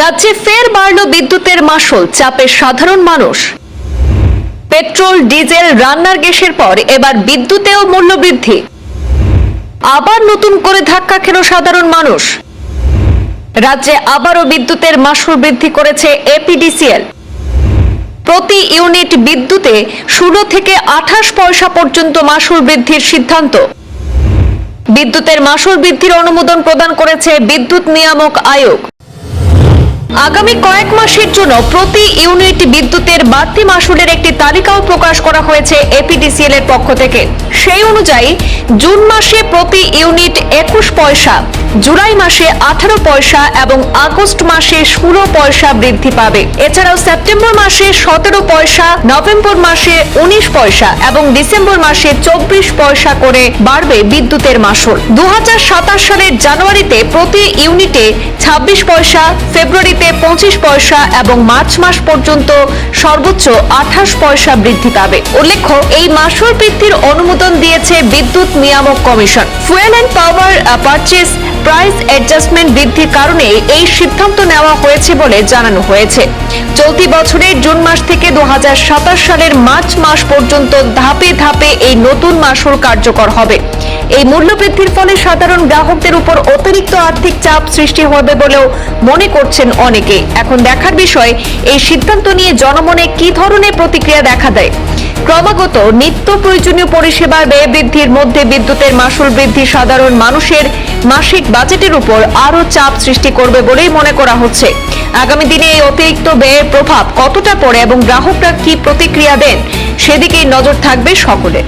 রাজ্যে ফের বাড়ল বিদ্যুতের মাশুল, চাপে সাধারণ মানুষ। পেট্রোল, ডিজেল, রান্নার গ্যাসের পর এবার বিদ্যুতেও মূল্য বৃদ্ধি। আবার নতুন করে ধাক্কা খেল সাধারণ মানুষ। রাজ্যে আবারও বিদ্যুতের মাশুল বৃদ্ধি করেছে এপিডিসিএল। প্রতি ইউনিট বিদ্যুতে 16 থেকে 28 পয়সা পর্যন্ত মাশুল বৃদ্ধির সিদ্ধান্ত। বিদ্যুতের মাশুল বৃদ্ধির অনুমোদন প্রদান করেছে বিদ্যুৎ নিয়ামক আয়োগ। আগামী কয়েক মাসের জন্য প্রতি ইউনিট বিদ্যুতের বাড়তি মাশুলের একটি তালিকাও প্রকাশ করা হয়েছে এপিডিসিএল এর পক্ষ থেকে। সেই অনুযায়ী জুন মাসে প্রতি ইউনিট 21 পয়সা, জুলাই মাসে 18 পয়সা এবং আগস্ট মাসে 16 পয়সা বৃদ্ধি পাবে। এছাড়াও সেপ্টেম্বর মাসে 17 পয়সা, নভেম্বর মাসে 19 পয়সা এবং ডিসেম্বর মাসে 24 পয়সা করে বাড়বে বিদ্যুতের মাশুল। 2027 সালের জানুয়ারিতে প্রতি ইউনিটে 26 পয়সা, ফেব্রুয়ারিতে 25 পয়সা এবং মার্চ মাস পর্যন্ত সর্বোচ্চ 28 পয়সা বৃদ্ধি পাবে। উল্লেখ্য, এই মাশুল বৃদ্ধির অনুমোদন দিয়েছে বিদ্যুৎ নিয়ামক commission. Fuel and power purchase price adjustment বৃদ্ধির কারণে এই সিদ্ধান্ত নেওয়া হয়েছে বলে জানানো হয়েছে। চলতি বছরের জুন মাস থেকে 2027 সালের মার্চ মাস পর্যন্ত ধাপে ধাপে এই নতুন মাশুল কার্যকর হবে। এই মূল্য বৃদ্ধির ফলে সাধারণ গ্রাহকদের উপর অতিরিক্ত আর্থিক চাপ সৃষ্টি হবে বলেও মনে করছেন অনেকে। এখন দেখার বিষয়, এই সিদ্ধান্ত নিয়ে জনমনে কি ধরনের প্রতিক্রিয়া দেখা দেয়। ক্রমাগত নিত্য প্রয়োজনীয় পরিষেবার ব্যয় বৃদ্ধির মধ্যে বিদ্যুতের মাশুল বৃদ্ধি সাধারণ মানুষের মাসিক বাজেটের উপর আরো চাপ সৃষ্টি করবে বলেই মনে করা হচ্ছে। আগামী দিনে এই অতিরিক্ত ব্যয়ের প্রভাব কতটা পড়ে এবং গ্রাহকরা কি প্রতিক্রিয়া দেন, সেদিকেই নজর থাকবে সকলের।